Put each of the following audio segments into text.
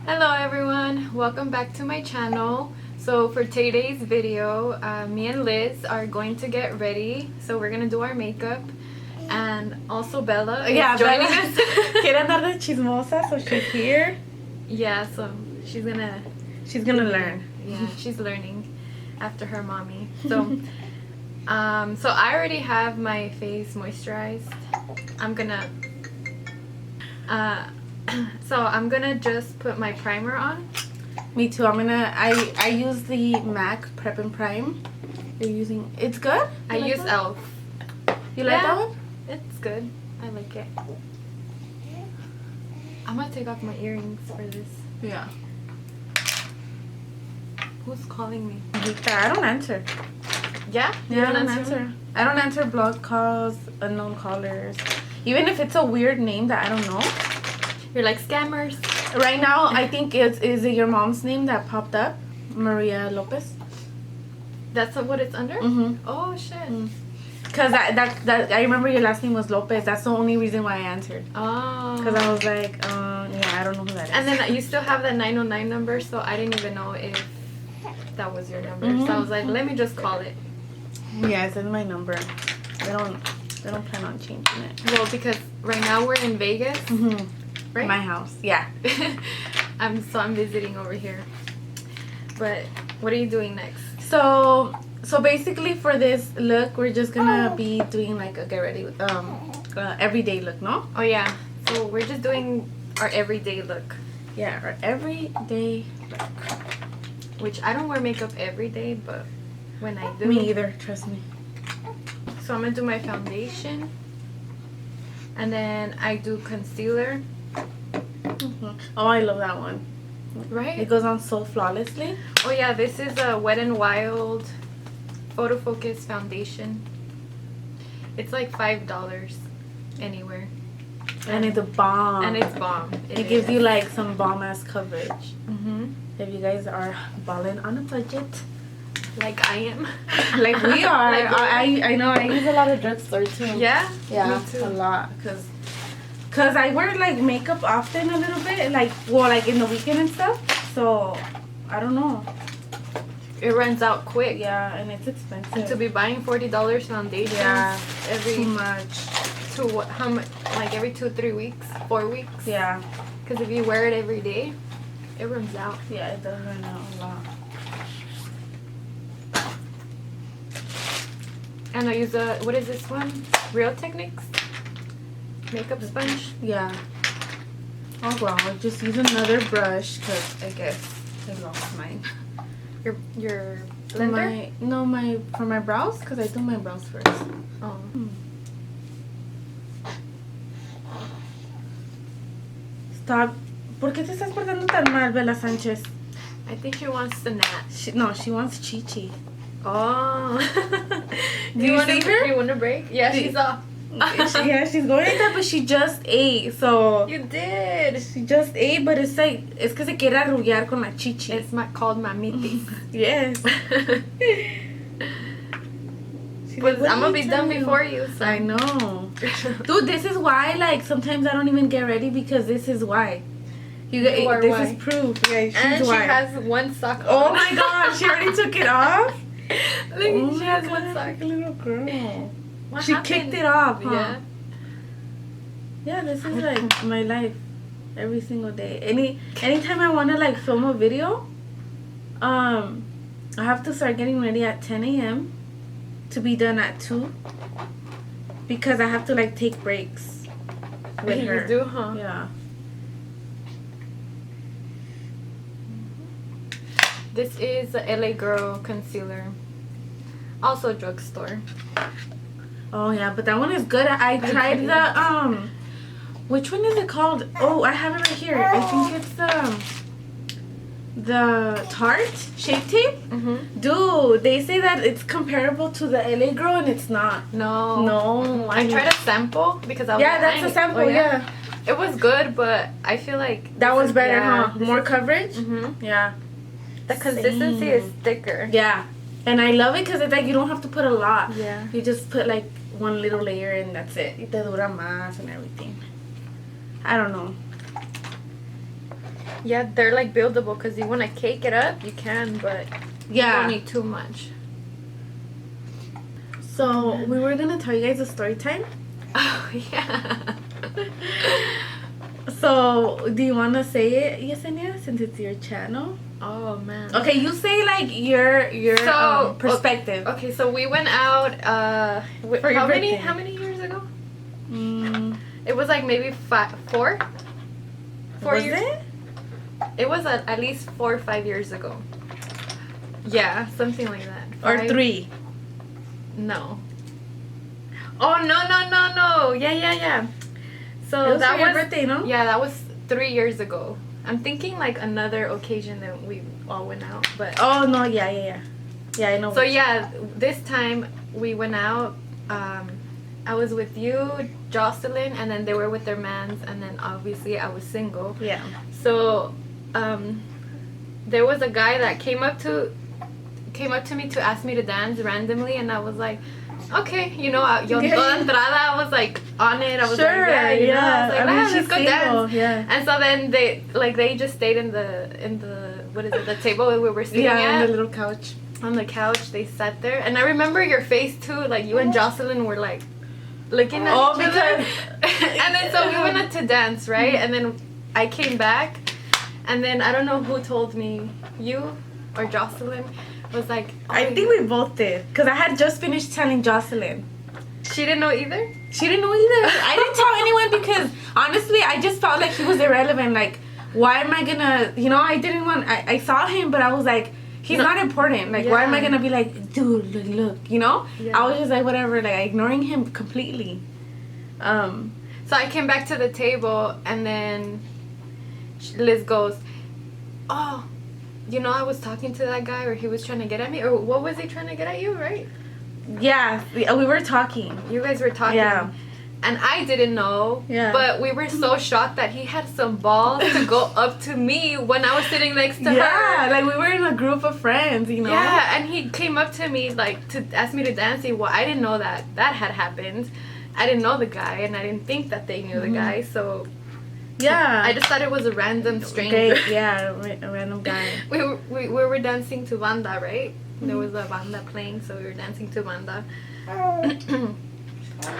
Hello everyone, welcome back to my channel. So for today's video, me and Liz are going to get ready. So we're gonna do our makeup, and also Bella is joining us. Quiere andar de chismosa, so she's here. Yeah, so she's gonna learn. Yeah, she's learning after her mommy. So so I already have my face moisturized. I'm gonna so I'm gonna just put my primer on. Me too. I use the MAC Prep and Prime. You're using, it's good? I use e.l.f. You like that one? It's good. I like it. I'm gonna take off my earrings for this. Yeah. Who's calling me? I don't answer. Yeah? You I don't answer. I don't answer block calls, unknown callers. Even if it's a weird name that I don't know. You're like scammers. Right now, I think is it your mom's name that popped up? Maria Lopez. That's what it's under? Mm-hmm. Oh shit. Because I remember your last name was Lopez. That's the only reason why I answered. Oh. Because I was like, yeah, I don't know who that is. And then you still have that 909 number, so I didn't even know if that was your number. Mm-hmm. So I was like, let me just call it. Yeah, it's in my number. They don't plan on changing it. Well, because right now we're in Vegas. Mm-hmm. Right? My house, yeah. I'm visiting over here. But what are you doing next? So basically for this look, we're just gonna be doing like a get ready everyday look, no? Oh yeah. So we're just doing our everyday look. Yeah, our everyday look. Which I don't wear makeup every day, but when I do. Me either, trust me. So I'm gonna do my foundation. And then I do concealer. Mm-hmm. Oh, I love that one. Right? It goes on so flawlessly. Oh yeah, this is a Wet n Wild Photo Focus foundation. It's like $5 anywhere. And it's a bomb. And it's bomb. It gives you like some bomb ass coverage. Mm-hmm. If you guys are balling on a budget. Like I am. Like we are. Like I know. I use a lot of drugstore too. Yeah? Yeah, Me too. a lot. Cause I wear like makeup often a little bit. Like in the weekend and stuff. So I don't know. It runs out quick. Yeah, and it's expensive. To be buying $40 foundation. Yeah, every too much. How much? Like every 2-3 weeks, 4 weeks. Yeah. Because if you wear it every day, it runs out. Yeah, it does run out a lot. And I use what is this one? Real Techniques makeup sponge. Yeah. Oh well, I just use another brush because I guess I lost mine. Your blender? For my brows, because I do my brows first. Oh. Stop. ¿Por qué te estás portando tan mal, Bella Sanchez? I think she wants the nap. She wants Chi-Chi. Oh. Do you see her? Do you want a break? Yeah, she's off. Yeah, she's going like that, but she just ate, so... You did. She just ate, but it's like... Es que se quiere arrullar con la Chi-Chi. It's called mamitis. Yes. But I'm gonna be done before you, so. I know. Dude, this is why, like, sometimes I don't even get ready because this is why. This is proof. Yeah, she's and why. she has one sock on. Oh my god, she already took it off? Look, she has one sock. Like a little girl. What She happened? kicked it off, huh? Yeah. Yeah, this is like my life every single day. Anytime I want to like film a video, I have to start getting ready at 10 a.m. to be done at 2 because I have to like take breaks with You her. do, huh? Yeah. This is the LA Girl concealer. Also drugstore. Oh yeah, but that one is good. I tried the which one is it called? Oh, I have it right here. I think it's the Tarte Shape Tape. Mm-hmm. Dude, they say that it's comparable to the LA Girl and it's not. No. I tried a sample because I was Yeah, that's a sample, yeah. It was good, but I feel like That one's better, huh? this More is- coverage? Mm-hmm. Yeah. The consistency is thicker. Yeah. And I love it because it's like you don't have to put a lot. Yeah. You just put like one little layer and that's it. Y te dura más and everything. I don't know. Yeah, they're like buildable because you want to cake it up, you can, but you don't need too much. So we were gonna tell you guys a story time. Oh yeah. So do you wanna say it, Yesenia, since it's your channel? Oh man. Okay, you say like your perspective. Okay, so we went out. For your birthday. How many years ago? It was like maybe 4 Was years. it? It was at least 4 or 5 years ago. Yeah, something like that. Or 3? No. Oh no! Yeah. So that for your was birthday, no? Yeah, that was 3 years ago. I'm thinking like another occasion that we all went out, but oh no, yeah. Yeah, I know. So yeah, this time we went out. I was with you, Jocelyn, and then they were with their mans, and then obviously I was single. Yeah. So there was a guy that came up to me to ask me to dance randomly, and I was like, okay, you know, yo toda entrada, I was like on it. I was like, yeah, you know, I was like, let's go dance. Yeah. And so then they just stayed in the what is it, the table we were sitting at, on the little couch. On the couch, they sat there, and I remember your face too. Like you and Jocelyn were like looking at each other. And then so we went out to dance, right? And then I came back, and then I don't know who told me, you or Jocelyn was like, oh, I think we both did, because I had just finished telling Jocelyn. She didn't know either? She didn't know either. I didn't tell anyone because honestly I just felt like he was irrelevant. Like, why am I gonna, you know, I saw him, but I was like, he's not important. Like, why am I gonna be like, dude, look, you know? Yeah. I was just like, whatever, like ignoring him completely. So I came back to the table, and then Liz goes, oh, you know, I was talking to that guy, or he was trying to get at me, or what was he trying to get at you, right? Yeah, we were talking. You guys were talking. Yeah. And I didn't know. Yeah. But we were so shocked that he had some balls to go up to me when I was sitting next to her. Yeah, like we were in a group of friends, you know? Yeah, and he came up to me like to ask me to dance. Well, I didn't know that had happened. I didn't know the guy, and I didn't think that they knew the guy, so yeah. I just thought it was a random stranger. Yeah, a random guy. We were dancing to banda, right? There was a banda playing, so we were dancing to banda.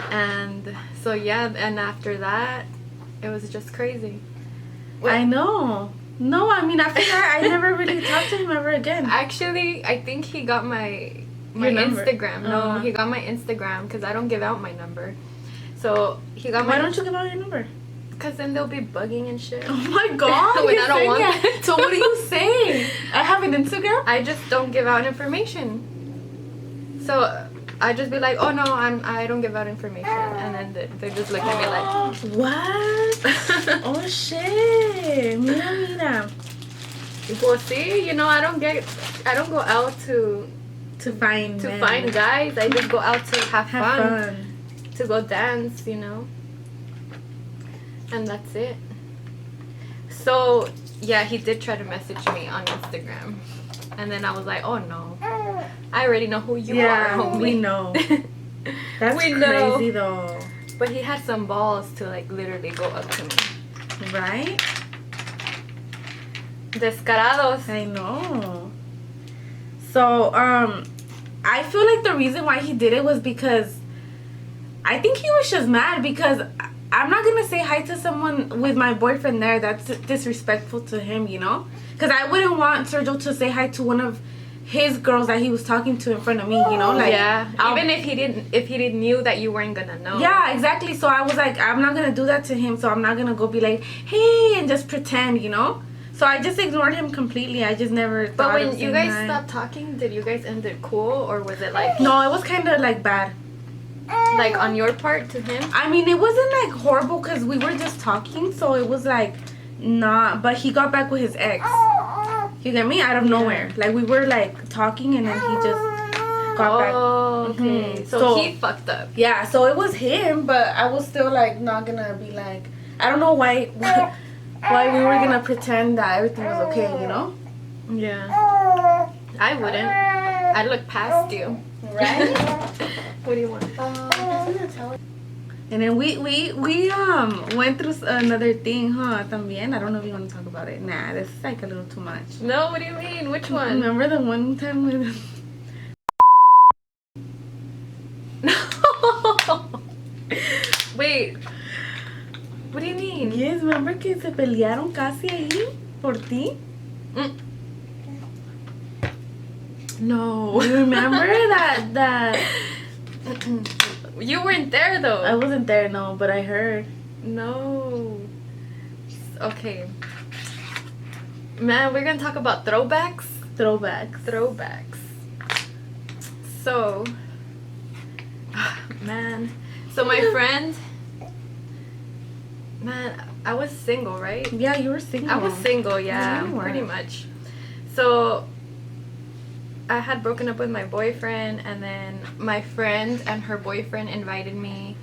And so yeah, and after that, it was just crazy. I know. No, I mean, after that, I never really talked to him ever again. Actually, I think he got my Your number? Instagram. No, he got my Instagram because I don't give out my number. So he got my. Why don't you give out your number? Because then they'll be bugging and shit. Oh my god! When I don't want that. it. So what do you say? I have an Instagram. I just don't give out information. So I just be like, oh no, I don't give out information, and then they just look at me like, what? Oh shit! Mira. Well, see, you know, I don't go out to find guys. I just go out to have fun, fun, to go dance, you know. And that's it. So yeah, he did try to message me on Instagram, and then I was like, oh no, I already know who you are, homie. We know. That's We crazy know. though. But he had some balls to like literally go up to me. Right? Descarados. I know. So, I feel like the reason why he did it was because I think he was just mad because I'm not gonna say hi to someone with my boyfriend there. That's disrespectful to him, you know? Because I wouldn't want Sergio to say hi to one of his girls that he was talking to in front of me, you know? Like, yeah. Even if he didn't knew that you weren't gonna know. Yeah, exactly. So I was like, I'm not gonna do that to him. So I'm not gonna go be like, hey, and just pretend, you know? So I just ignored him completely. I just never thought. But when of you saying guys hi. stopped talking, did you guys end it cool, or was it like No, it was kind of like bad. like on your part to him? I mean, it wasn't like horrible because we were just talking, so it was like not. But he got back with his ex. You get me? Out of nowhere. Like we were like talking, and then he just got back. Oh, okay. Mhm. So he fucked up. Yeah, so it was him, but I was still like not gonna be like, I don't know why why we were gonna pretend that everything was okay, you know? Yeah. I wouldn't. I'd look past you. Right? What do you want? And then we went through another thing, huh? También. I don't know if you want to talk about it. Nah, this is like a little too much. No, what do you mean? Which one? Remember the one time with... No. Wait. What do you mean? Yes, remember que se pelearon casi ahí por ti? No. You remember that You weren't there though. I wasn't there, no, but I heard. No. Okay. Man, we're gonna talk about throwbacks. Throwbacks. So, man. So my friend. Man, I was single, right? Yeah, you were single. I was single, yeah, Yeah, you were. pretty much. So I had broken up with my boyfriend, and then my friend and her boyfriend invited me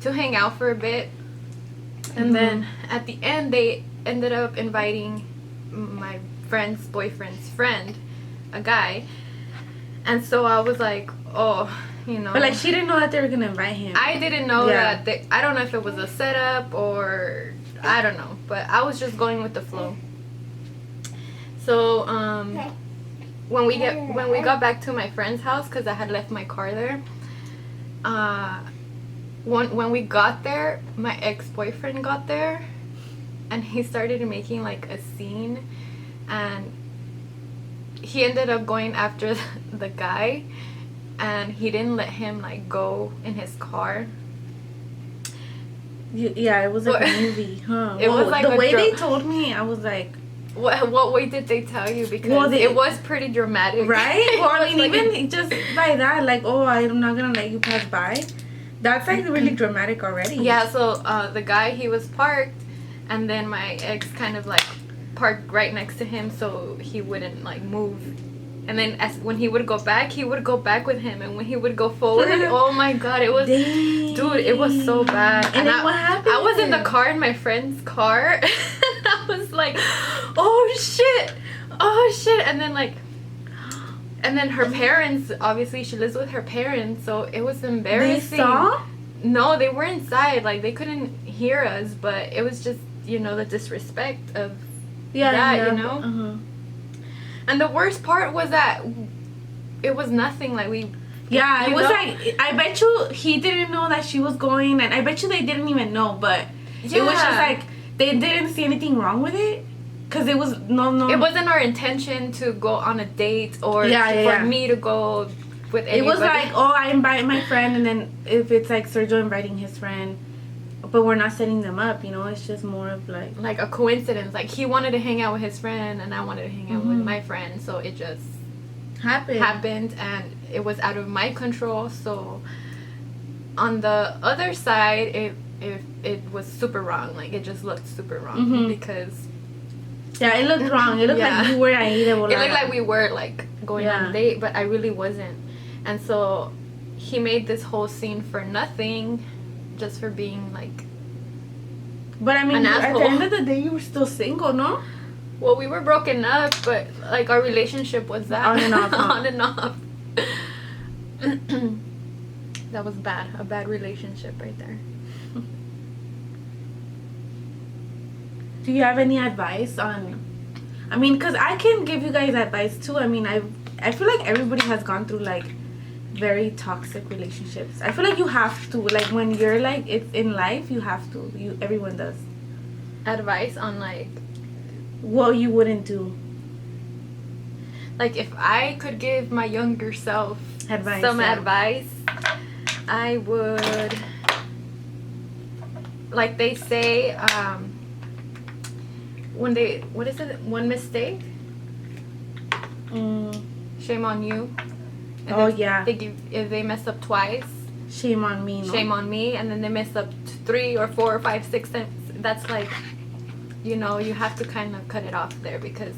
to hang out for a bit. And then at the end, they ended up inviting my friend's boyfriend's friend, a guy. And so I was like, oh, you know. But like, she didn't know that they were gonna invite him. I didn't know Yeah. that. I don't know if it was a setup or I don't know, but I was just going with the flow. So when we got back to my friend's house, because I had left my car there. When we got there, my ex-boyfriend got there, and he started making like a scene, and he ended up going after the guy, and he didn't let him like go in his car. Yeah, it was like a movie, huh? It was like the a way they dra- told me, I was like, What way did they tell you? Because Well, it was pretty dramatic. right? It Well, I was mean, like- even just by that, like, oh, I'm not gonna let you pass by. That's like really dramatic already. Yeah, so the guy, he was parked, and then my ex kind of like parked right next to him so he wouldn't like move. And then when he would go back, he would go back with him, and when he would go forward, oh my god, it was Dang. dude, it was so bad. And then what happened? I was in the car, in my friend's car, and I was like, oh shit, and then her parents, obviously she lives with her parents, so it was They embarrassing. saw? No, they were inside, like they couldn't hear us, but it was just, you know, the disrespect of that, you know. Uh-huh. And the worst part was that it was nothing, like we. Yeah, it You was know? like, I bet you he didn't know that she was going, and I bet you they didn't even know, but it was just Yeah. like, they didn't see anything wrong with it, because it was, no. It wasn't our intention to go on a date or Yeah, for yeah. me to go with anybody. It was like, oh, I invite my friend, and then if it's like Sergio inviting his friend, but we're not setting them up, you know, it's just more of like a coincidence. Like he wanted to hang out with his friend, and I wanted to hang out with my friend, so it just happened, and it was out of my control. So on the other side, it was super wrong. Like it just looked super wrong because Yeah, it looked wrong. It looked Yeah. like you were ahí de it volada. looked like we were like going on Yeah. a date, but I really wasn't. And so he made this whole scene for nothing, just for being like. But I mean, An at the asshole. end of the day, you were still single, no? Well, we were broken up, but like our relationship was that On and off, huh? on and off. That was bad. A bad relationship right there. Do you have any advice on? I mean, cause I can give you guys advice too. I mean, I feel like everybody has gone through like very toxic relationships. I feel like you have to, like, when you're like it's in life, you have to. Everyone does. Advice on like What you wouldn't do. Like if I could give my younger self Advice. some yeah. advice, I would, like they say, when they, what is it, one mistake, Mm, shame on you. And Oh, if yeah. if they mess up twice, shame on me. No? shame on me. And then they mess up 3 or 4 or 5, 6 times. That's like, you know, you have to kind of cut it off there, because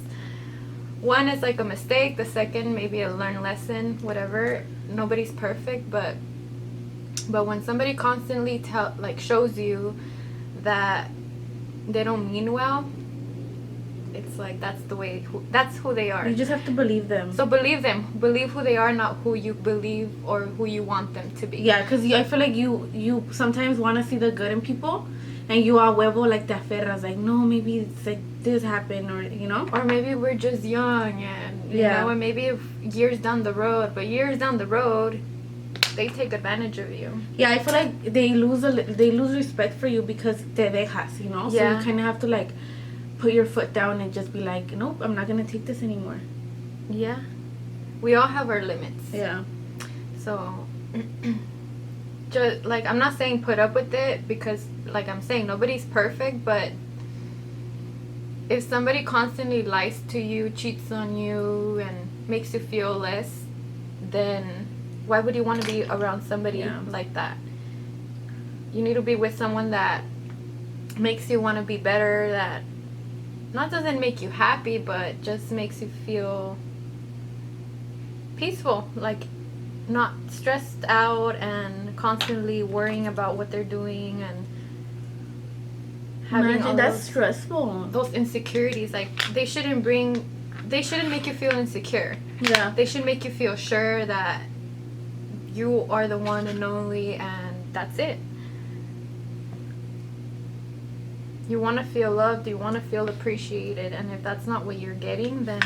one is like a mistake, the second maybe a learned lesson, whatever. Nobody's perfect, but when somebody constantly shows you that they don't mean well, it's like that's the way. That's who they are. You just have to believe them. So believe them. Believe who they are, not who you believe or who you want them to be. Yeah, because I feel like you sometimes want to see the good in people, and you are huevo like te aferras, like no, maybe it's like this happened, or you know, or maybe we're just young, and you know, and maybe years down the road, they take advantage of you. Yeah, I feel like they lose respect for you because te dejas, you know. So you kind of have to like put your foot down and just be like, nope, I'm not gonna take this anymore. Yeah, we all have our limits. Yeah. So, just like I'm not saying put up with it, because like I'm saying nobody's perfect, but if somebody constantly lies to you, cheats on you, and makes you feel less, then why would you want to be around somebody like that? You need to be with someone that makes you want to be better, that not doesn't make you happy, but just makes you feel peaceful, like not stressed out and constantly worrying about what they're doing and having all that's stressful. Those insecurities, like they shouldn't make you feel insecure. Yeah. They should make you feel sure that you are the one and only, and that's it. You want to feel loved, you want to feel appreciated, and if that's not what you're getting, then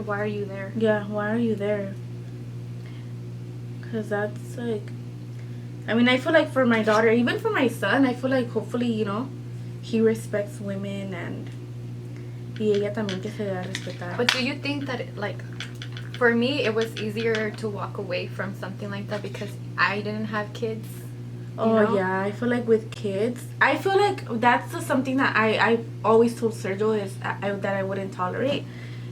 why are you there? Yeah, why are you there? Because that's like, I mean, I feel like for my daughter, even for my son, I feel like hopefully, you know, he respects women, and y ella también que se debe respetar. But do you think that for me, it was easier to walk away from something like that because I didn't have kids? Oh, yeah. I feel like with kids, I feel like that's something that I always told Sergio is that I wouldn't tolerate,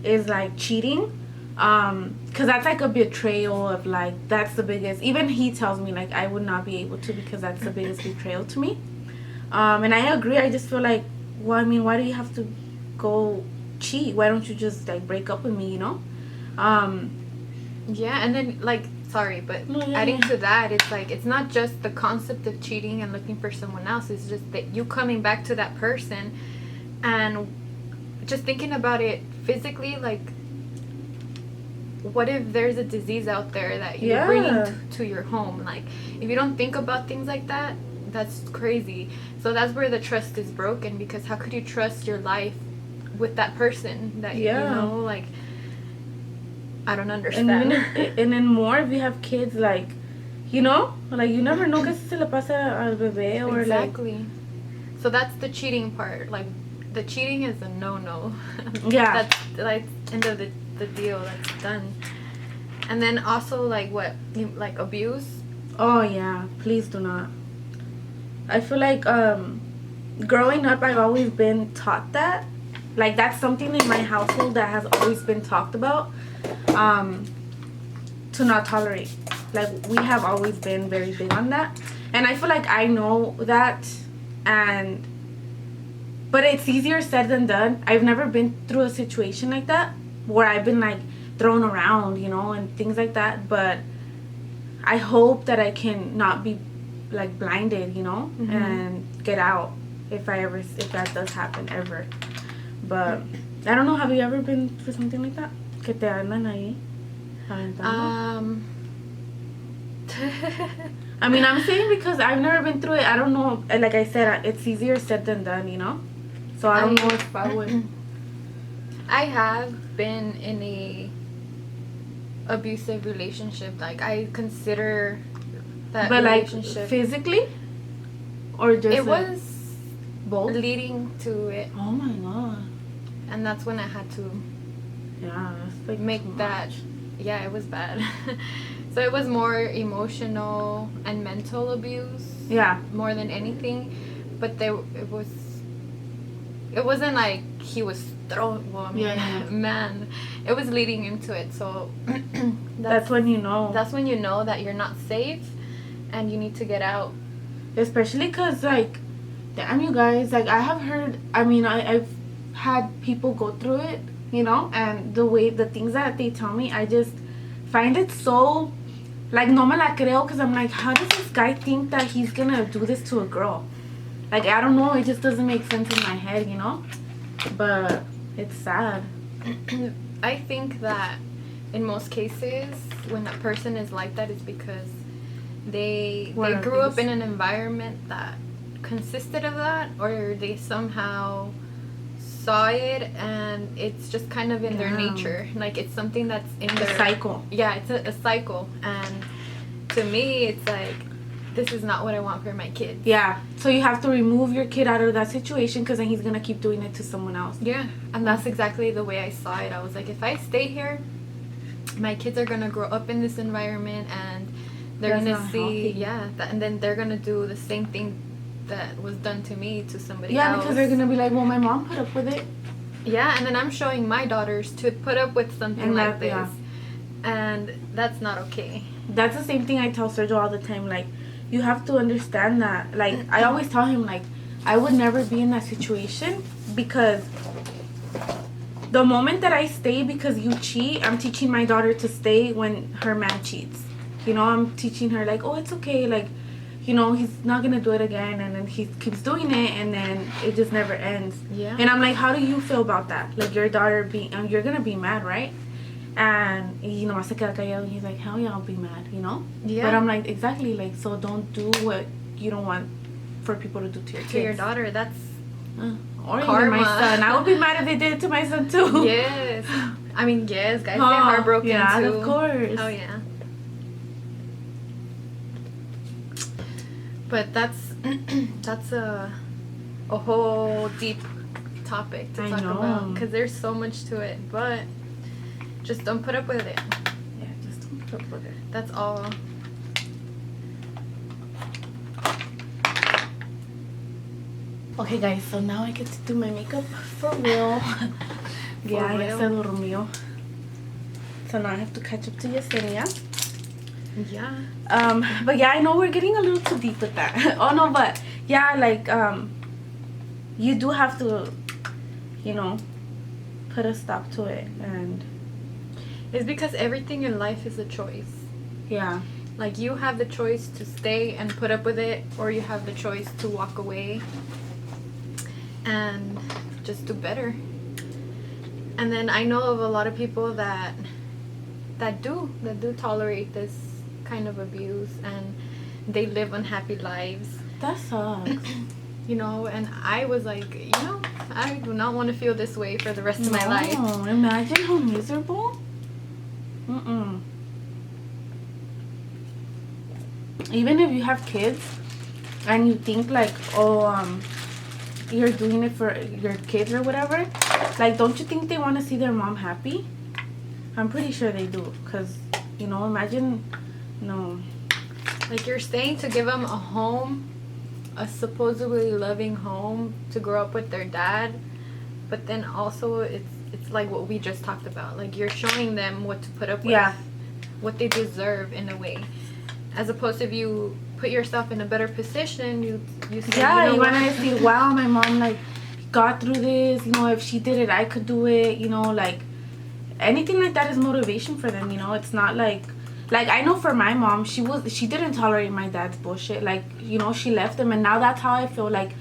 is like cheating. Because that's like a betrayal of like, that's the biggest, even he tells me like I would not be able to, because that's the biggest betrayal to me. And I agree. I just feel like, well, I mean, why do you have to go cheat? Why don't you just like break up with me, you know? Yeah, and then like, sorry, but adding to that, it's like, it's not just the concept of cheating and looking for someone else. It's just that you coming back to that person and just thinking about it physically, like, what if there's a disease out there that you're bringing to your home? Like, if you don't think about things like that, that's crazy. So that's where the trust is broken, because how could you trust your life with that person that you know, like, I don't understand. And then more if you have kids, like, you know, like you never know que se le pasa al bebé, or exactly. So that's the cheating part. Like, the cheating is a no-no. Yeah. That's like end of the deal. That's done. And then also like like abuse. Oh yeah, please do not. I feel like growing up, I've always been taught that. Like, that's something in my household that has always been talked about. To not tolerate. Like, we have always been very big on that. And I feel like I know that, but it's easier said than done. I've never been through a situation like that where I've been like thrown around, you know, and things like that. But I hope that I can not be like blinded, you know, and get out if that does happen ever. But I don't know, have you ever been through something like that? Que te andan ahí aventando? I mean, I'm saying because I've never been through it. I don't know. Like I said, it's easier said than done, you know? So I don't know if I would. I have been in a abusive relationship. Like, I consider that relationship. Like, physically? Or just it like was both? leading to it. Oh my god. And that's when I had to that's like make that. Yeah, it was bad. So it was more emotional and mental abuse. Yeah. More than anything. But it wasn't like he was throwing. Well, I mean, man, it was leading into it. So that's when you know. That's when you know that you're not safe, and you need to get out. Especially because, like, damn, you guys, like, I have heard. I mean, I've had people go through it, you know, and the things that they tell me, I just find it so, like, no me la creo, because I'm like, how does this guy think that he's gonna do this to a girl? Like, I don't know, it just doesn't make sense in my head, you know. But It's sad. I think that in most cases, when a person is like that, it's because they grew up in an environment that consisted of that, or they somehow saw it and it's just kind of in their nature. Like, it's something that's in their cycle. Yeah, it's a cycle. And to me, it's like, this is not what I want for my kids. Yeah, so you have to remove your kid out of that situation, because then he's gonna keep doing it to someone else. Yeah, and that's exactly the way I saw it. I was like, if I stay here, my kids are gonna grow up in this environment, and they're gonna see and then they're gonna do the same thing that was done to me to somebody else. Yeah, because they're gonna be like, well, my mom put up with it. Yeah, and then I'm showing my daughters to put up with something like this. Yeah. And that's not okay. That's the same thing I tell Sergio all the time. Like, you have to understand that. Like, I always tell him, like, I would never be in that situation, because the moment that I stay because you cheat, I'm teaching my daughter to stay when her man cheats. You know, I'm teaching her, like, oh, it's okay. Like, you know, he's not going to do it again. And then he keeps doing it, and then it just never ends. Yeah. And I'm like, how do you feel about that? Like, your daughter being, you're going to be mad, right? And, you know, se queda callado, and he's like, hell yeah, I'll be mad, you know? Yeah. But I'm like, exactly, like, so don't do what you don't want for people to do to your kids. To your daughter, that's or karma. Even my son. I would be mad if they did it to my son, too. Yes. I mean, yes, guys get heartbroken, too. Yeah, of course. Oh, yeah. But that's a whole deep topic to talk about, because there's so much to it. But just don't put up with it. Yeah, just don't put up with it. That's all. Okay, guys, so now I get to do my makeup for real. Yeah, ya se durmió. So now I have to catch up to Yesenia. Yeah. But yeah, I know we're getting a little too deep with that. Oh no, but yeah, like you do have to, you know, put a stop to it. And it's because everything in life is a choice. Yeah. Like, you have the choice to stay and put up with it, or you have the choice to walk away and just do better. And then I know of a lot of people that do tolerate this kind of abuse, and they live unhappy lives. That sucks. You know, and I was like, you know, I do not want to feel this way for the rest of my life. Imagine how miserable. Even if you have kids and you think like, oh, you're doing it for your kids or whatever, like, don't you think they want to see their mom happy? I'm pretty sure they do, because, you know, imagine, no. Like, you're staying to give them a home, a supposedly loving home to grow up with their dad, but then also it's like what we just talked about. Like, you're showing them what to put up with, what they deserve in a way, as opposed to if you put yourself in a better position, you say, you want to see, wow, my mom like got through this, you know, if she did it, I could do it, you know, like anything like that is motivation for them, you know. It's not like I know for my mom, she didn't tolerate my dad's bullshit, like, you know, she left him, and now that's how I feel, like,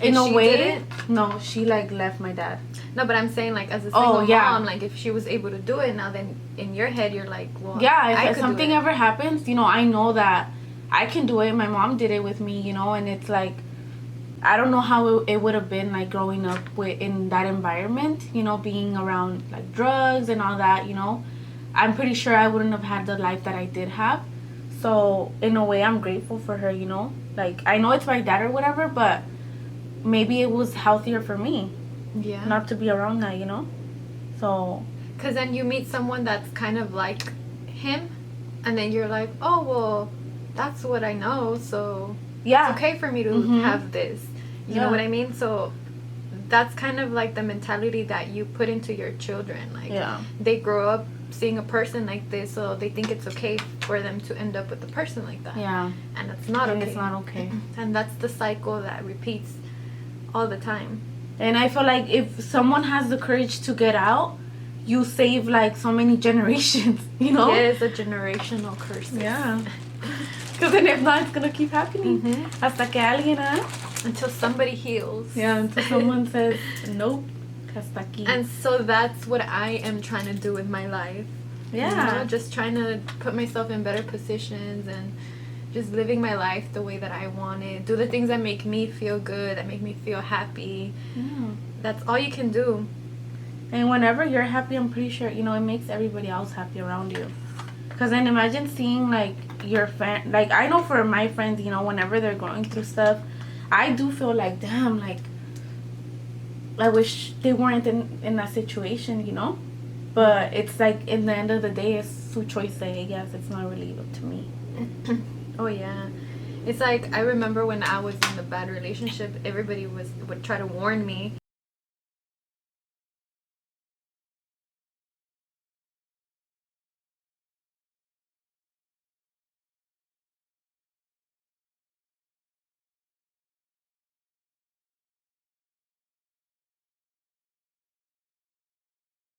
in a way. No, she like left my dad. No, but I'm saying, like, as a single mom, like, if she was able to do it, now then in your head you're like, well, if something ever happens, you know, I know that I can do it. My mom did it with me, you know. And it's like, I don't know how it would have been like growing up in that environment, you know, being around like drugs and all that, you know. I'm pretty sure I wouldn't have had the life that I did have. So in a way, I'm grateful for her, you know. Like, I know it's my dad or whatever, but maybe it was healthier for me, not to be around that, you know. So, because then you meet someone that's kind of like him, and then you're like, oh, well, that's what I know, so it's okay for me to have this. You know what I mean? So that's kind of like the mentality that you put into your children. Like, they grow up seeing a person like this, so they think it's okay for them to end up with a person like that. Yeah. And it's not okay. It's not okay. And that's the cycle that repeats all the time. And I feel like if someone has the courage to get out, you save like so many generations, you know? Yeah, it's a generational curse. Yeah. Because then if not, it's going to keep happening. Hasta que alguien, until somebody heals. Yeah, until someone says, nope. hasta aquí. And so that's what I am trying to do with my life. Yeah. You know, just trying to put myself in better positions and just living my life the way that I want it. Do the things that make me feel good, that make me feel happy. Yeah. That's all you can do. And whenever you're happy, I'm pretty sure, you know, it makes everybody else happy around you. Because then imagine seeing, like, your friend. Like, I know for my friends, you know, whenever they're going through stuff, I do feel like, damn, like, I wish they weren't in that situation, you know? But it's like, in the end of the day, it's su choice de ellas. It's not really up to me. Oh yeah, it's like I remember when I was in a bad relationship, everybody would try to warn me